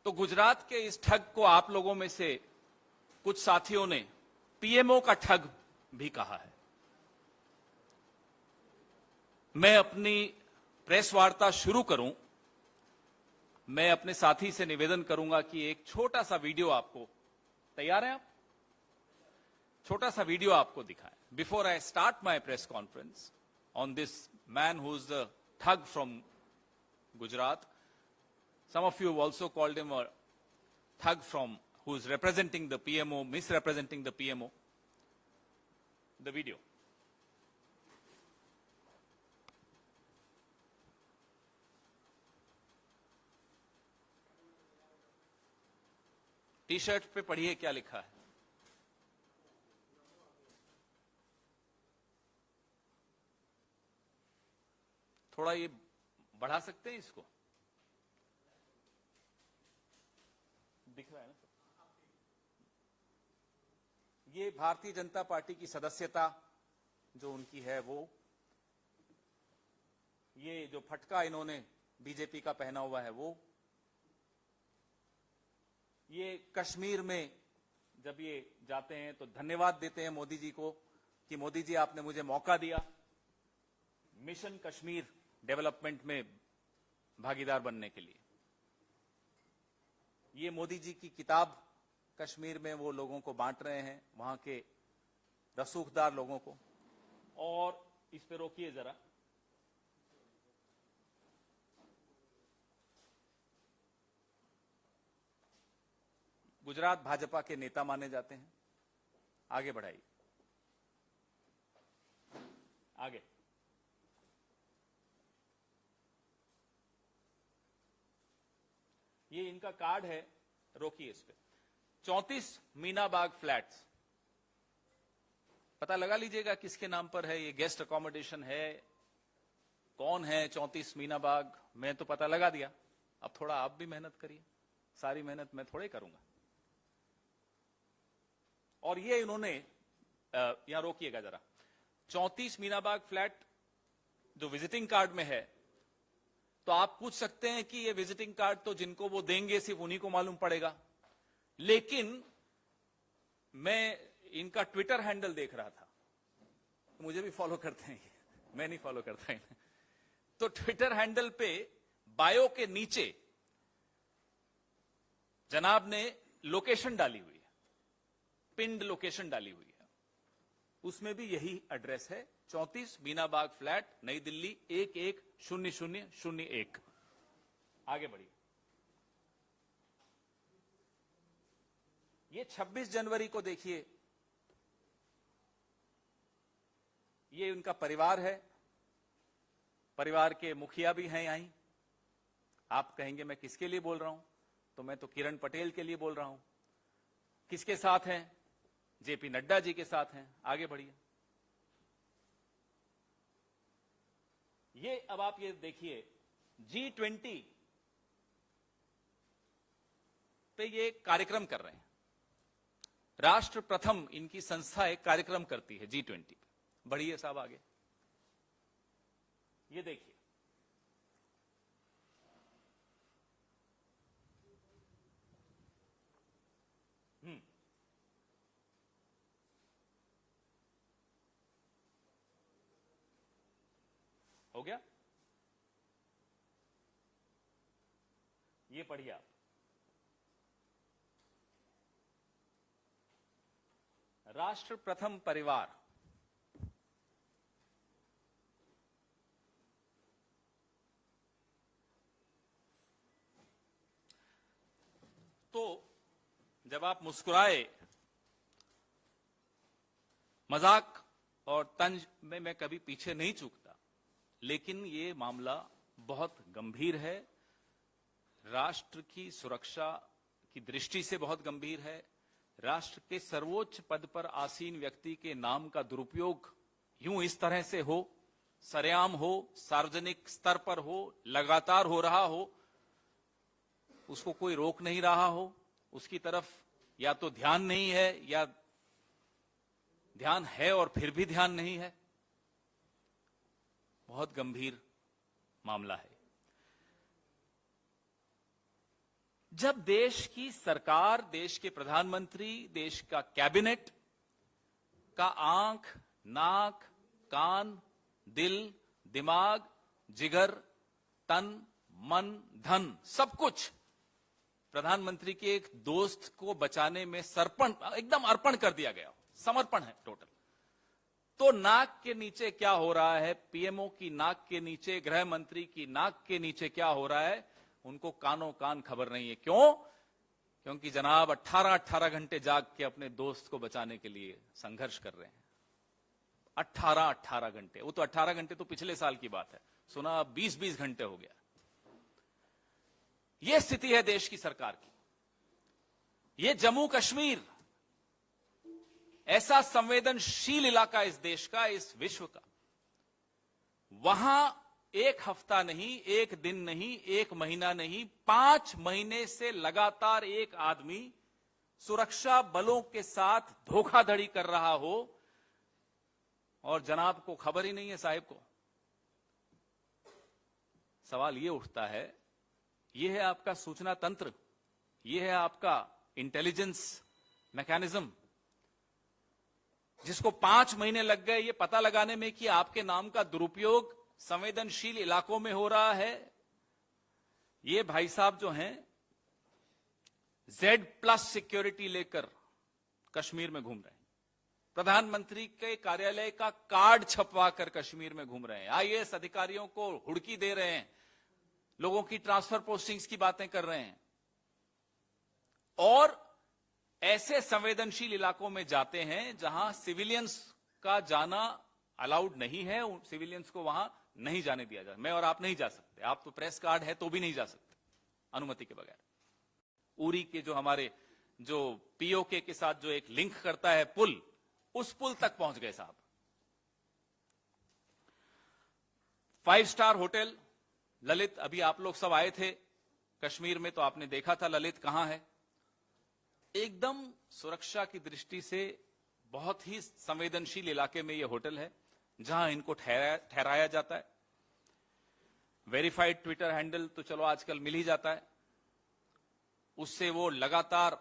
तो गुजरात के इस ठग को आप लोगों में से कुछ साथियों ने पीएमओ का ठग भी कहा है। मैं अपनी प्रेस वार्ता शुरू करूं, मैं अपने साथी से निवेदन करूंगा कि एक छोटा सा वीडियो आपको, तैयार हैं आप? छोटा सा वीडियो आपको दिखाएं before I start my press conference on this man who is the ठग from Gujarat. Some of you have also called him a thug from who is representing the PMO, misrepresenting the PMO. The video. T-shirt पे पढ़िए क्या लिखा है। थोड़ा ये बढ़ा सकते हैं इसको, दिख रहा है ना? ये भारतीय जनता पार्टी की सदस्यता जो उनकी है वो, ये जो फटका इन्होंने बीजेपी का पहना हुआ है वो, ये कश्मीर में जब ये जाते हैं तो धन्यवाद देते हैं मोदी जी को कि मोदी जी आपने मुझे मौका दिया मिशन कश्मीर डेवलपमेंट में भागीदार बनने के लिए। ये मोदी जी की किताब कश्मीर में वो लोगों को बांट रहे हैं, वहां के रसूखदार लोगों को। और इस पे रोकिए जरा, गुजरात भाजपा के नेता माने जाते हैं। आगे बढ़ाइए, आगे। ये इनका कार्ड है, रोकिए इस पे। 34 मीनाबाग फ्लैट्स, पता लगा लीजिएगा किसके नाम पर है। ये गेस्ट अकोमोडेशन है, कौन है 34 मीनाबाग, मैं तो पता लगा दिया। अब थोड़ा आप भी मेहनत करिए, सारी मेहनत मैं थोड़े करूंगा। और ये इन्होंने यहां रोकिएगा जरा, 34 मीनाबाग फ्लैट जो विजिटिंग कार्ड में है, तो आप पूछ सकते हैं कि ये विजिटिंग कार्ड तो जिनको वो देंगे सिर्फ उन्हीं को मालूम पड़ेगा। लेकिन मैं इनका ट्विटर हैंडल देख रहा था, मुझे भी फॉलो करते हैं, मैं नहीं फॉलो करता इन्हें। तो ट्विटर हैंडल पे बायो के नीचे जनाब ने लोकेशन डाली हुई है, पिंड लोकेशन डाली हुई है, उसमें भी यही एड्रेस है, 34 मीनाबाग फ्लैट, नई दिल्ली 110001। आगे बढ़िए। ये 26 जनवरी को देखिए, ये उनका परिवार है, परिवार के मुखिया भी हैं यहीं। आप कहेंगे मैं किसके लिए बोल रहा हूं, तो मैं तो किरण पटेल के लिए बोल रहा हूं। किसके साथ हैं? जेपी नड्डा जी के साथ हैं। आगे बढ़िए। ये अब आप ये देखिए, G20 पे ये कार्यक्रम कर रहे हैं। राष्ट्र प्रथम इनकी संस्था एक कार्यक्रम करती है G20 पे। बढ़िए साहब आगे, ये देखिए। हो गया? ये पढ़िए आप, राष्ट्र प्रथम परिवार। तो जब आप मुस्कुराए, मजाक और तंज में मैं कभी पीछे नहीं चूकता, लेकिन ये मामला बहुत गंभीर है, राष्ट्र की सुरक्षा की दृष्टि से बहुत गंभीर है। राष्ट्र के सर्वोच्च पद पर आसीन व्यक्ति के नाम का दुरुपयोग यूं इस तरह से हो, सरेआम हो, सार्वजनिक स्तर पर हो, लगातार हो रहा हो, उसको कोई रोक नहीं रहा हो, उसकी तरफ या तो ध्यान नहीं है या ध्यान है और फिर भी ध्यान नहीं है, बहुत गंभीर मामला है। जब देश की सरकार, देश के प्रधानमंत्री, देश का कैबिनेट का आंख, नाक, कान, दिल, दिमाग, जिगर, तन, मन, धन, सब कुछ प्रधानमंत्री के एक दोस्त को बचाने में एकदम अर्पण कर दिया गया, समर्पण है टोटल, तो नाक के नीचे क्या हो रहा है, पीएमओ की नाक के नीचे, गृह मंत्री की नाक के नीचे क्या हो रहा है, उनको कानों कान खबर नहीं है। क्यों? क्योंकि जनाब 18 घंटे जाग के अपने दोस्त को बचाने के लिए संघर्ष कर रहे हैं। 18 घंटे, वो तो 18 घंटे तो पिछले साल की बात है, सुना अब 20 घंटे हो गया। यह स्थिति है देश की सरकार की। यह जम्मू कश्मीर ऐसा संवेदनशील इलाका इस देश का, इस विश्व का, वहां एक हफ्ता नहीं, एक दिन नहीं, एक महीना नहीं, 5 महीने से लगातार एक आदमी सुरक्षा बलों के साथ धोखाधड़ी कर रहा हो और जनाब को खबर ही नहीं है, साहिब को। सवाल यह उठता है, यह है आपका सूचना तंत्र, यह है आपका इंटेलिजेंस मैकेनिज्म, जिसको 5 महीने लग गए ये पता लगाने में कि आपके नाम का दुरुपयोग संवेदनशील इलाकों में हो रहा है। ये भाई साहब जो हैं Z+ सिक्योरिटी लेकर कश्मीर में घूम रहे हैं, प्रधानमंत्री के कार्यालय का कार्ड छपवा कर कश्मीर में घूम रहे हैं, आईएएस अधिकारियों को हुड़की दे रहे हैं, लोगों की ट्रांसफर पोस्टिंग्स की बातें कर रहे हैं, और ऐसे संवेदनशील इलाकों में जाते हैं जहां सिविलियंस का जाना अलाउड नहीं है, सिविलियंस को वहां नहीं जाने दिया जाता। मैं और आप नहीं जा सकते, आप तो प्रेस कार्ड है तो भी नहीं जा सकते अनुमति के बगैर। उरी के जो हमारे जो पीओके के साथ जो एक लिंक करता है पुल, उस पुल तक पहुंच गए साहब। 5 स्टार होटल ललित, अभी आप लोग सब आए थे कश्मीर में तो आपने देखा था ललित कहां है। एकदम सुरक्षा की दृष्टि से बहुत ही संवेदनशील इलाके में यह होटल है जहां इनको ठहराया जाता है। वेरीफाइड ट्विटर हैंडल तो चलो आजकल मिल ही जाता है, उससे वो लगातार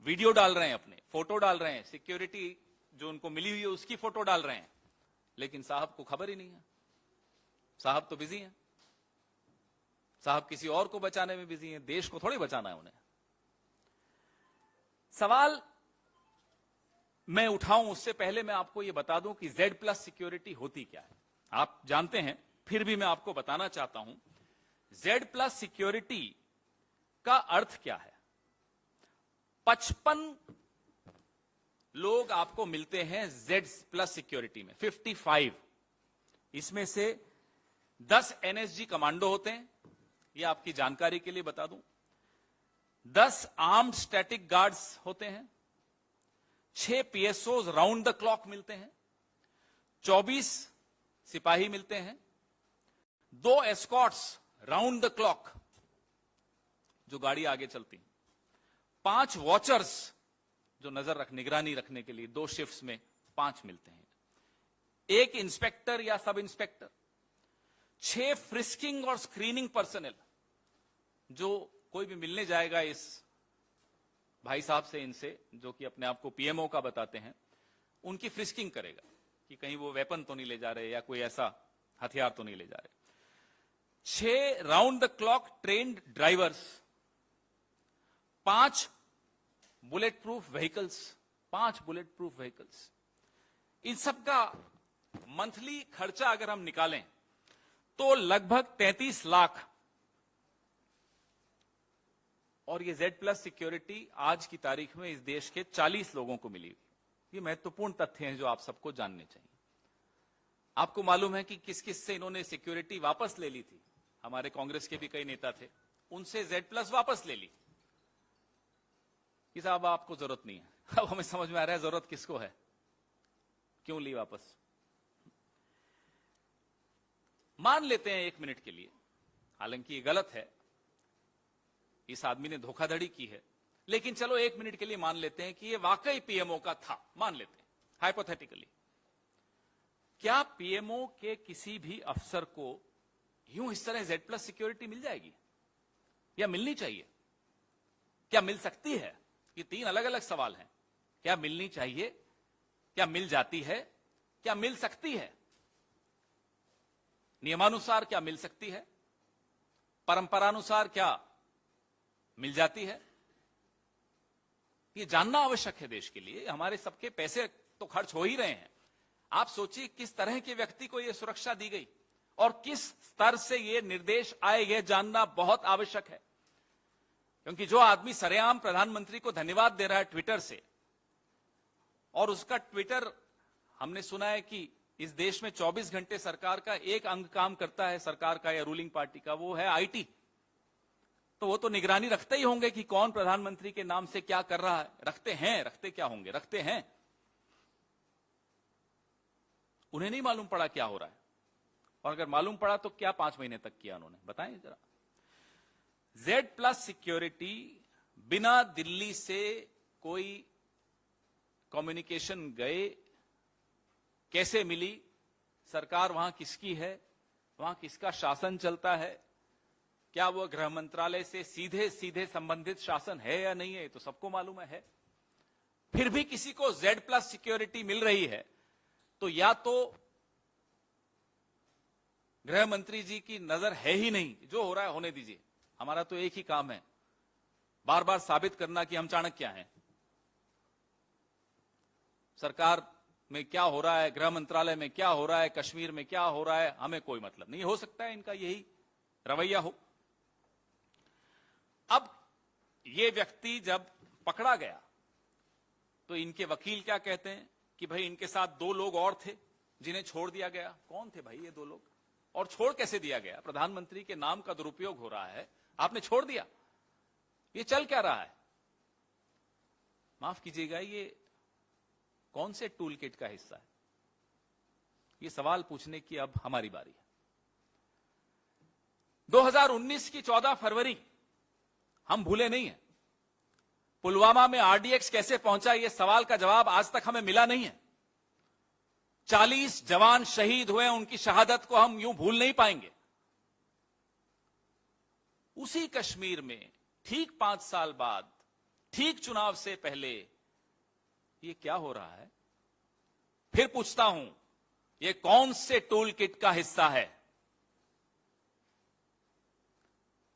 वीडियो डाल रहे हैं, अपने फोटो डाल रहे हैं, सिक्योरिटी जो उनको मिली हुई है उसकी फोटो डाल रहे हैं, लेकिन साहब को खबर ही नहीं है। साहब तो बिजी हैं, साहब किसी और को बचाने में बिजी हैं, देश को थोड़ी बचाना है उन्हें। सवाल मैं उठाऊं उससे पहले मैं आपको यह बता दूं कि Z+ सिक्योरिटी होती क्या है। आप जानते हैं, फिर भी मैं आपको बताना चाहता हूं Z+ सिक्योरिटी का अर्थ क्या है। 55 लोग आपको मिलते हैं Z+ सिक्योरिटी में, 55। इसमें से 10 NSG कमांडो होते हैं, यह आपकी जानकारी के लिए बता दूं। 10 आर्म्ड स्टैटिक गार्ड्स होते हैं, 6 PSOs राउंड द क्लॉक मिलते हैं, 24 सिपाही मिलते हैं, 2 एस्कॉर्ट्स राउंड द क्लॉक जो गाड़ी आगे चलती, 5 वॉचर्स जो निगरानी रखने के लिए 2 शिफ्ट्स में 5 मिलते हैं, 1 इंस्पेक्टर या सब इंस्पेक्टर, 6 फ्रिस्किंग और स्क्रीनिंग पर्सनल, जो कोई भी मिलने जाएगा इस भाई साहब से, इनसे जो कि अपने आप को पीएमओ का बताते हैं, उनकी फ्रिस्किंग करेगा कि कहीं वो वेपन तो नहीं ले जा रहे या कोई ऐसा हथियार तो नहीं ले जा रहे। 6 round the clock trained drivers, 5 bullet proof vehicles, 5 bullet proof vehicles. इन सब का मंथली खर्चा अगर हम निकालें तो लगभग 33 लाख। और ये Z+ सिक्योरिटी आज की तारीख में इस देश के 40 लोगों को मिली। ये महत्वपूर्ण तथ्य हैं जो आप सबको जानने चाहिए। आपको मालूम है कि किस किस से इन्होंने सिक्योरिटी वापस ले ली थी। हमारे कांग्रेस के भी कई नेता थे, उनसे Z+ वापस ले ली कि साहब आपको जरूरत नहीं है। अब हमें समझ में आ रहा है जरूरत किसको है, क्यों ली वापस। मान लेते हैं 1 मिनट के लिए, हालांकि ये गलत है, इस आदमी ने धोखाधड़ी की है, लेकिन चलो 1 मिनट के लिए मान लेते हैं कि ये वाकई पीएमओ का था, मान लेते हैं हाइपोथेटिकली। क्या पीएमओ के किसी भी अफसर को यूं इस तरह Z+ सिक्योरिटी मिल जाएगी या मिलनी चाहिए? क्या मिल सकती है? ये तीन अलग अलग सवाल हैं। क्या मिलनी चाहिए, क्या मिल जाती है, क्या मिल सकती है? नियमानुसार क्या मिल सकती है, परंपरानुसार क्या मिल जाती है? ये जानना आवश्यक है देश के लिए। हमारे सबके पैसे तो खर्च हो ही रहे हैं। आप सोचिए किस तरह के व्यक्ति को यह सुरक्षा दी गई और किस स्तर से यह निर्देश आए, यह जानना बहुत आवश्यक है। क्योंकि जो आदमी सरेआम प्रधानमंत्री को धन्यवाद दे रहा है ट्विटर से, और उसका ट्विटर हमने सुना है कि इस देश में 24 घंटे सरकार का एक अंग काम करता है, सरकार का या रूलिंग पार्टी का, वो है आईटी। तो वो तो निगरानी रखते ही होंगे कि कौन प्रधानमंत्री के नाम से क्या कर रहा है। रखते हैं, रखते क्या होंगे, रखते हैं। उन्हें नहीं मालूम पड़ा क्या हो रहा है, और अगर मालूम पड़ा तो क्या 5 महीने तक किया उन्होंने, बताएं जरा। Z+ सिक्योरिटी बिना दिल्ली से कोई कम्युनिकेशन गए कैसे मिली? सरकार वहां किसकी है, वहां किसका शासन चलता है? क्या वो गृह मंत्रालय से सीधे सीधे संबंधित शासन है या नहीं है? तो सबको मालूम है। फिर भी किसी को Z+ सिक्योरिटी मिल रही है तो या तो गृह मंत्री जी की नजर है ही नहीं, जो हो रहा है होने दीजिए, हमारा तो एक ही काम है बार बार साबित करना कि हम चाणक्य हैं। सरकार में क्या हो रहा है, गृह मंत्रालय में क्या हो रहा है, कश्मीर में क्या हो रहा है, हमें कोई मतलब नहीं। हो सकता है इनका यही रवैया हो। अब ये व्यक्ति जब पकड़ा गया तो इनके वकील क्या कहते हैं कि भाई इनके साथ 2 लोग और थे जिन्हें छोड़ दिया गया। कौन थे भाई ये 2 लोग, और छोड़ कैसे दिया गया? प्रधानमंत्री के नाम का दुरुपयोग हो रहा है, आपने छोड़ दिया। ये चल क्या रहा है? माफ कीजिएगा, ये कौन से टूल किट का हिस्सा है? ये सवाल पूछने की अब हमारी बारी है। 2019 की 14 फरवरी हम भूले नहीं है। पुलवामा में RDX कैसे पहुंचा, यह सवाल का जवाब आज तक हमें मिला नहीं है। 40 जवान शहीद हुए, उनकी शहादत को हम यूं भूल नहीं पाएंगे। उसी कश्मीर में ठीक 5 साल बाद, ठीक चुनाव से पहले ये क्या हो रहा है? फिर पूछता हूं, ये कौन से टूल किट का हिस्सा है?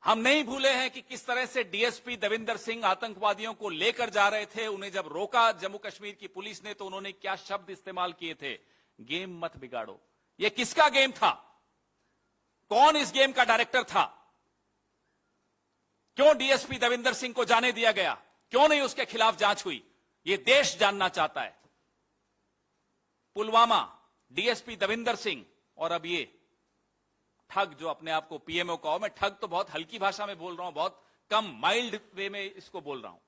हम नहीं भूले हैं कि किस तरह से डीएसपी देविंदर सिंह आतंकवादियों को लेकर जा रहे थे। उन्हें जब रोका जम्मू कश्मीर की पुलिस ने तो उन्होंने क्या शब्द इस्तेमाल किए थे? गेम मत बिगाड़ो। यह किसका गेम था? कौन इस गेम का डायरेक्टर था? क्यों डीएसपी देविंदर सिंह को जाने दिया गया? क्यों नहीं उसके खिलाफ जांच हुई? यह देश जानना चाहता है। पुलवामा, डीएसपी देविंदर सिंह और अब ये ठग जो अपने आप को पीएमओ कहो। मैं ठग तो बहुत हल्की भाषा में बोल रहा हूं, बहुत कम माइल्ड वे में इसको बोल रहा हूं।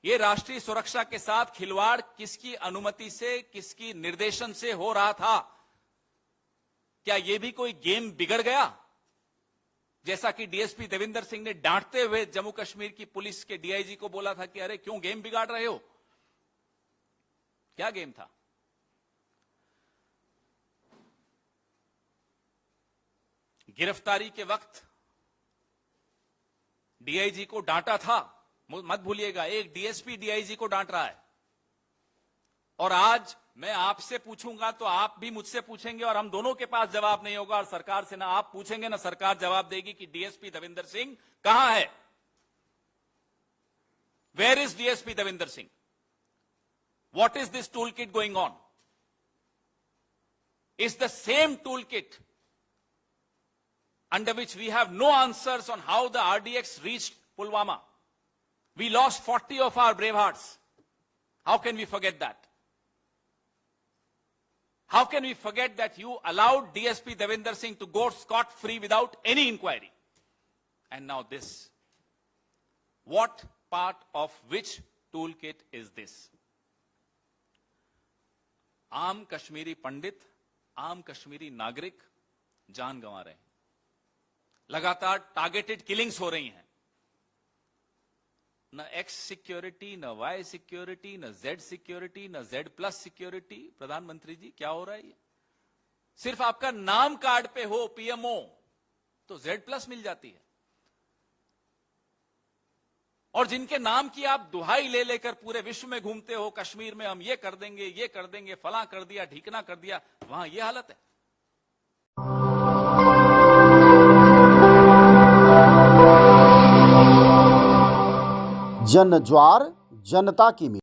ये राष्ट्रीय सुरक्षा के साथ खिलवाड़ किसकी अनुमति से, किसकी निर्देशन से हो रहा था? क्या यह भी कोई गेम बिगड़ गया? जैसा कि डीएसपी देविंदर सिंह ने डांटते हुए जम्मू कश्मीर की पुलिस के डीआईजी को बोला था कि अरे क्यों गेम बिगाड़ रहे हो? क्या गेम था? गिरफ्तारी के वक्त डीआईजी को डांटा था, मत भूलिएगा। एक डीएसपी डीआईजी को डांट रहा है। और आज मैं आपसे पूछूंगा तो आप भी मुझसे पूछेंगे और हम दोनों के पास जवाब नहीं होगा। और सरकार से ना आप पूछेंगे ना सरकार जवाब देगी कि डीएसपी देविंदर सिंह कहां है? Where is DSP Devinder Singh? What is this tool kit going on? Is the same tool kit under which we have no answers on how the RDX reached Pulwama. We lost 40 of our brave hearts. How can we forget that? How can we forget that you allowed DSP Devinder Singh to go scot-free without any inquiry? And now this. What part of which toolkit is this? आम कश्मीरी पंडित, आम कश्मीरी नागरिक जान गंवा रहे हैं। लगातार targeted killings हो रही हैं। न एक्स सिक्योरिटी, न वाई सिक्योरिटी, न जेड सिक्योरिटी, न Z+ सिक्योरिटी। प्रधानमंत्री जी क्या हो रहा है? सिर्फ आपका नाम कार्ड पे हो पीएमओ तो Z+ मिल जाती है। और जिनके नाम की आप दुहाई ले लेकर पूरे विश्व में घूमते हो, कश्मीर में हम ये कर देंगे, फलां कर दिया, ढीकना कर दिया, वहां ये हालत है। जन ज्वार जनता की